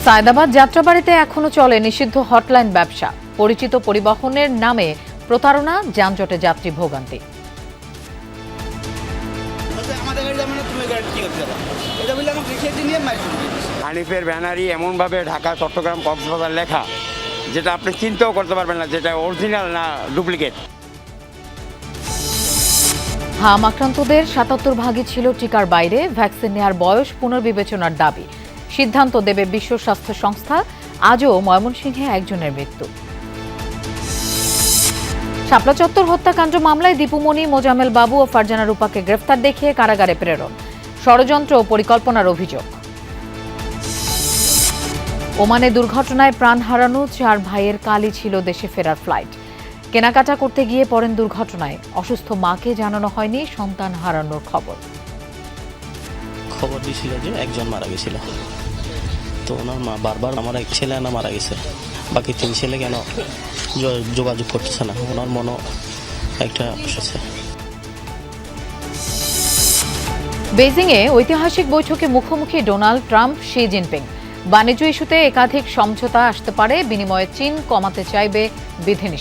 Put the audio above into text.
সায়দাবাদ যাত্রাবাড়িতে এখনো চলে নিষিদ্ধ হটলাইন ব্যবসা। পরিচিত পরিবহনের নামে প্রতারণা, যানজটে যাত্রী ভোগান্তি। হানিফের ব্যানারই এমনভাবে ঢাকা, চট্টগ্রাম, কক্সবাজার লেখা, যেটা আপনি চিন্তাও করতে পারবেন না যেটা অরিজিনাল না ডুপ্লিকেট। হাম আক্রান্তদের ৭৭ ভাগই ছিল টিকার বাইরে। ভ্যাকসিন নেওয়ার বয়স পুনর্বিবেচনার দাবি। সিদ্ধান্ত দেবে বিশ্ব স্বাস্থ্য সংস্থা। আজও ময়মনসিংহে একজনের মৃত্যু। শাপলা চত্বর হত্যাকাণ্ড মামলায় দীপুমণি, মোজামেল বাবু ও ফারজানা রূপাকে গ্রেফতার দেখিয়ে কারাগারে প্রেরণ। ষড়যন্ত্র ও পরিকল্পনার অভিযোগ। ওমানে দুর্ঘটনায় প্রাণ হারানো ৪ ভাইয়ের কালই ছিল দেশে ফেরার ফ্লাইট। কেনাকাটা করতে গিয়ে পড়েন দুর্ঘটনায়। অসুস্থ মাকে জানানো হয়নি সন্তান হারানোর খবর দিয়েছিল যে একজন মারা গেছিল, তো ওনার মা বারবার আমার এক ছেলে না মারা গেছে, বাকি 3 ছেলে কেন যোগাযোগ করতেছে না, ওনার মনও একটা এসেছে। বেজিংয়ে ঐতিহাসিক বৈঠকে মুখোমুখি ডোনাল্ড ট্রাম্প, শি জিনপিং। বাণিজ্য ইস্যুতে একাধিক সমঝোতা আসতে পারে। বিনিময়ে চীন কমাতে চাইবে বিধিনিষেধ।